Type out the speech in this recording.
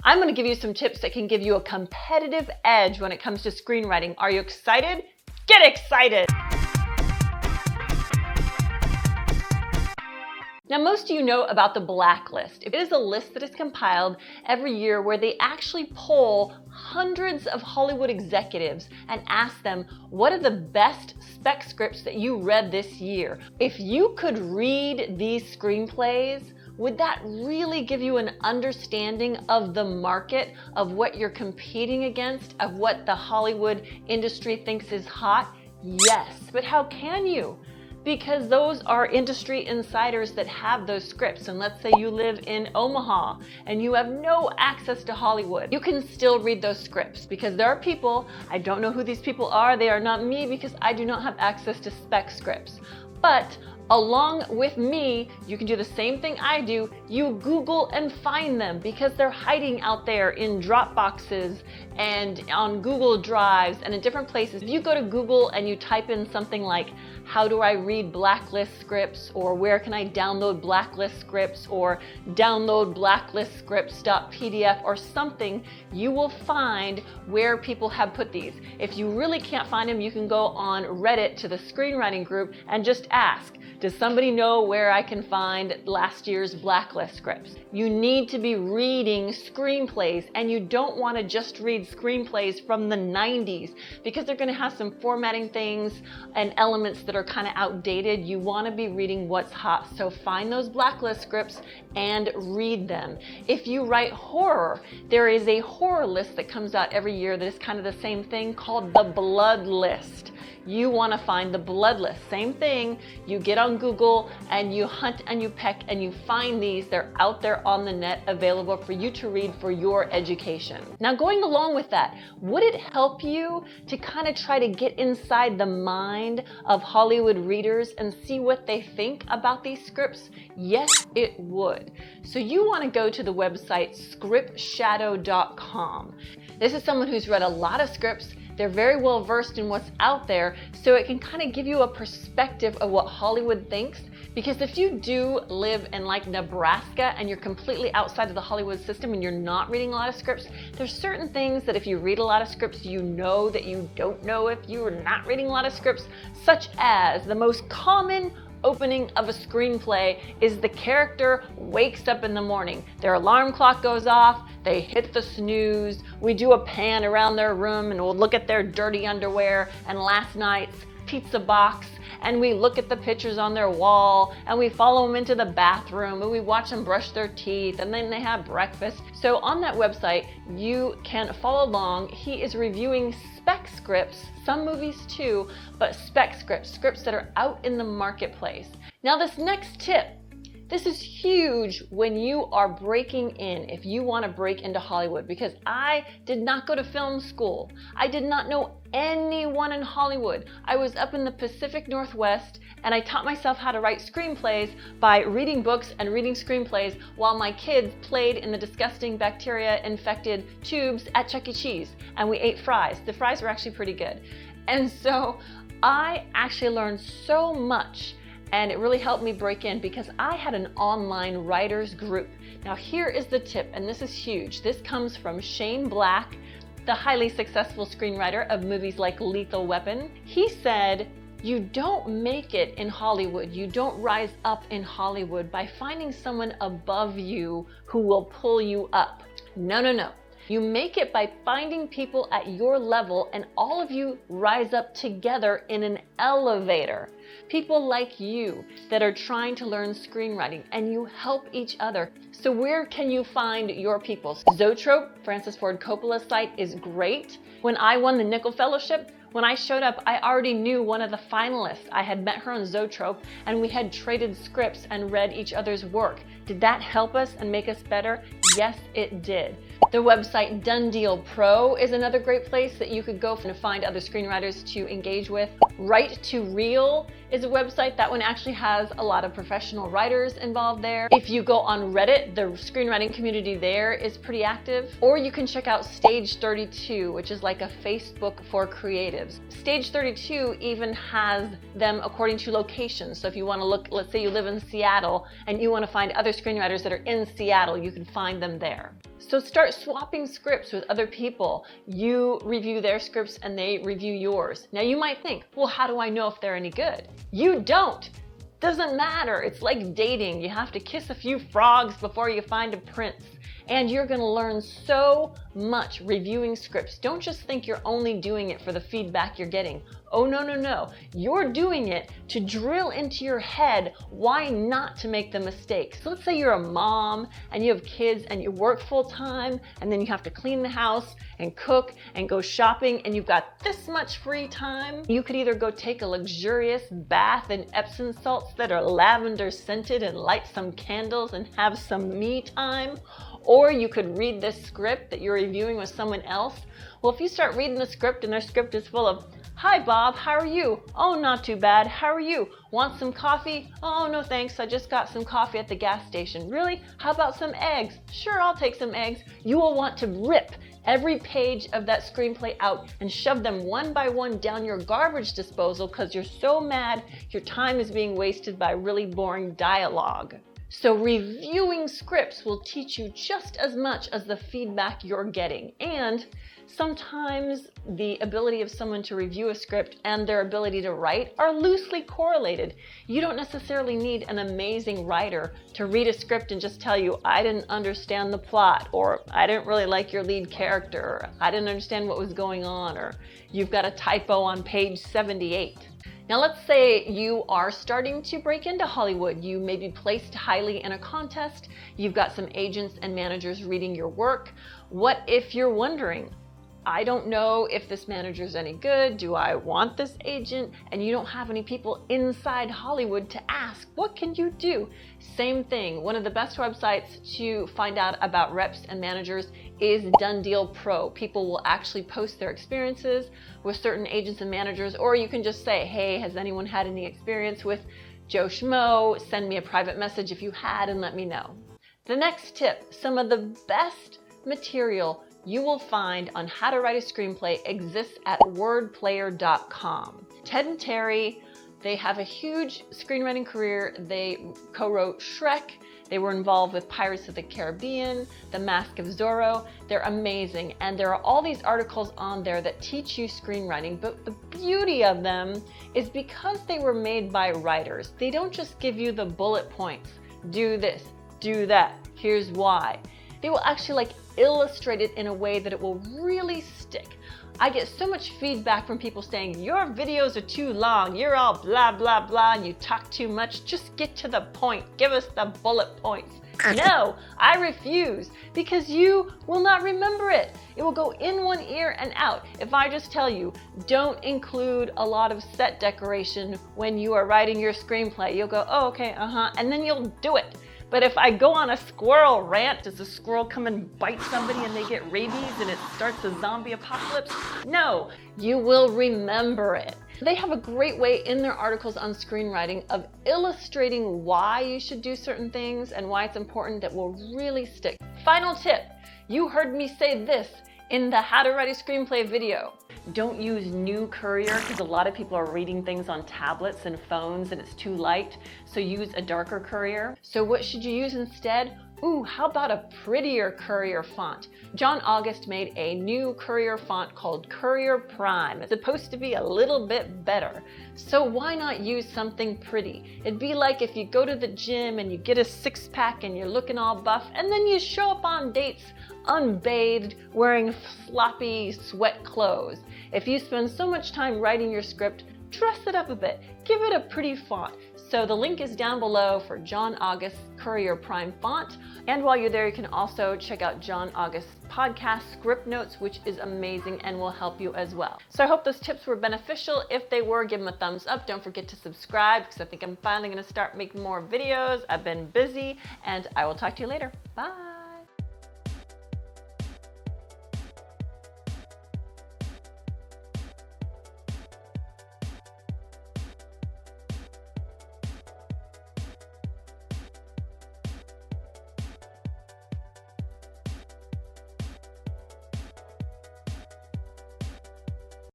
I'm going to give you some tips that can give you a competitive edge when it comes to screenwriting. Are you excited? Get excited! Now, most of you know about the blacklist. It is a list that is compiled every year where they actually poll hundreds of Hollywood executives and ask them, what are the best spec scripts that you read this year? If you could read these screenplays, would that really give you an understanding of the market, of what you're competing against, of what the Hollywood industry thinks is hot? Yes, but how can you? Because those are industry insiders that have those scripts. And let's say you live in Omaha and you have no access to Hollywood. You can still read those scripts because there are people, I don't know who these people are, they are not me because I do not have access to spec scripts. But along with me, you can do the same thing I do. You Google and find them because they're hiding out there in Dropboxes and on Google Drives and in different places. If you go to Google and you type in something like, how do I read blacklist scripts, or where can I download blacklist scripts, or download blacklist scripts.pdf or something, you will find where people have put these. If you really can't find them, you can go on Reddit to the screenwriting group and just ask, does somebody know where I can find last year's blacklist scripts? You need to be reading screenplays, and you don't want to just read screenplays from the 90s because they're going to have some formatting things and elements that are kind of outdated. You want to be reading what's hot. So find those blacklist scripts and read them. If you write horror, there is a horror list that comes out every year that is kind of the same thing called the Blood List. You want to find the Blood List. Same thing. You get on Google and you hunt and you peck and you find these. They're out there on the net available for you to read for your education. Now, going along with that, would it help you to kind of try to get inside the mind of Hollywood readers and see what they think about these scripts? Yes, it would. So you want to go to the website SCRIPTSHADOW.com. This is someone who's read a lot of scripts. They're very well versed in what's out there, so it can kind of give you a perspective of what Hollywood thinks. Because if you do live in like Nebraska and you're completely outside of the Hollywood system and you're not reading a lot of scripts, there's certain things that if you read a lot of scripts, you know that you don't know if you are not reading a lot of scripts, such as the most common opening of a screenplay is the character wakes up in the morning. Their alarm clock goes off, they hit the snooze, we do a pan around their room and we'll look at their dirty underwear and last night's pizza box, and we look at the pictures on their wall and we follow them into the bathroom and we watch them brush their teeth and then they have breakfast. So on that website, you can follow along. He is reviewing spec scripts, some movies too, but spec scripts that are out in the marketplace. Now this next tip, this is huge when you are breaking in, if you want to break into Hollywood, because I did not go to film school. I did not know anyone in Hollywood. I was up in the Pacific Northwest and I taught myself how to write screenplays by reading books and reading screenplays while my kids played in the disgusting bacteria-infected tubes at Chuck E. Cheese, and we ate fries. The fries were actually pretty good. And so I actually learned so much, and it really helped me break in because I had an online writers group. Now here is the tip, and this is huge. This comes from Shane Black, the highly successful screenwriter of movies like Lethal Weapon. He said, you don't make it in Hollywood, you don't rise up in Hollywood by finding someone above you who will pull you up. No, no, no. You make it by finding people at your level and all of you rise up together in an elevator. People like you that are trying to learn screenwriting, and you help each other. So where can you find your people? ZOETROPE, Francis Ford Coppola's site, is great. When I won the Nickel Fellowship, when I showed up, I already knew one of the finalists. I had met her on ZOETROPE and we had traded scripts and read each other's work. Did that help us and make us better? Yes, it did. The website Done Deal Pro is another great place that you could go to find other screenwriters to engage with. Write to Reel is a website. That one actually has a lot of professional writers involved there. If you go on Reddit, the screenwriting community there is pretty active. Or you can check out Stage 32, which is like a Facebook for creatives. Stage 32 even has them according to locations. So if you want to look, let's say you live in Seattle and you want to find other screenwriters that are in Seattle, you can find them there. So start swapping scripts with other people. You review their scripts and they review yours. Now you might think, well, how do I know if they're any good? You don't. Doesn't matter. It's like dating. You have to kiss a few frogs before you find a prince. And you're going to learn so much reviewing scripts. Don't just think you're only doing it for the feedback you're getting. Oh, no, no, no. You're doing it to drill into your head why not to make the mistake. So let's say you're a mom and you have kids and you work full time and then you have to clean the house and cook and go shopping and you've got this much free time. You could either go take a luxurious bath in Epsom salts that are lavender scented and light some candles and have some me time. Or you could read this script that you're reviewing with someone else. Well, if you start reading the script and their script is full of, "Hi Bob, how are you? Oh, not too bad. How are you? Want some coffee? Oh, no thanks. I just got some coffee at the gas station. Really? How about some eggs? Sure, I'll take some eggs." You will want to rip every page of that screenplay out and shove them one by one down your garbage disposal because you're so mad your time is being wasted by really boring dialogue. So reviewing scripts will teach you just as much as the feedback you're getting. And sometimes the ability of someone to review a script and their ability to write are loosely correlated. You don't necessarily need an amazing writer to read a script and just tell you, "I didn't understand the plot," or "I didn't really like your lead character," or "I didn't understand what was going on," or "You've got a typo on page 78. Now let's say you are starting to break into Hollywood. You may be placed highly in a contest. You've got some agents and managers reading your work. What if you're wondering, I don't know if this manager's any good. Do I want this agent? And you don't have any people inside Hollywood to ask. What can you do? Same thing. One of the best websites to find out about reps and managers is Done Deal Pro. People will actually post their experiences with certain agents and managers, or you can just say, "Hey, has anyone had any experience with Joe Schmo? Send me a private message if you had and let me know." The next tip, some of the best material you will find on how to write a screenplay exists at WORDPLAYER.com. Ted and Terry, they have a huge screenwriting career. They co-wrote Shrek. They were involved with Pirates of the Caribbean, The Mask of Zorro. They're amazing. And there are all these articles on there that teach you screenwriting. But the beauty of them is because they were made by writers, they don't just give you the bullet points. Do this, do that, here's why. They will actually illustrate it in a way that it will really stick. I get so much feedback from people saying, "Your videos are too long, you're all blah, blah, blah, and you talk too much. Just get to the point. Give us the bullet points." No, I refuse, because you will not remember it. It will go in one ear and out. If I just tell you, don't include a lot of set decoration when you are writing your screenplay, you'll go, "Oh, okay, and then you'll do it. But if I go on a squirrel rant, does a squirrel come and bite somebody and they get rabies and it starts a zombie apocalypse? No, you will remember it. They have a great way in their articles on screenwriting of illustrating why you should do certain things and why it's important that will really stick. Final tip, you heard me say this in the How to Write a Screenplay video. Don't use new Courier because a lot of people are reading things on tablets and phones and it's too light. So use a darker Courier. So what should you use instead? Ooh, how about a prettier Courier font? John August made a new Courier font called Courier Prime. It's supposed to be a little bit better. So why not use something pretty? It'd be like if you go to the gym and you get a six-pack and you're looking all buff and then you show up on dates unbathed, wearing sloppy sweat clothes. If you spend so much time writing your script, dress it up a bit. Give it a pretty font. So the link is down below for John August's Courier Prime font. And while you're there, you can also check out John August's podcast, Script Notes, which is amazing and will help you as well. So I hope those tips were beneficial. If they were, give them a thumbs up. Don't forget to subscribe because I think I'm finally going to start making more videos. I've been busy and I will talk to you later. Bye.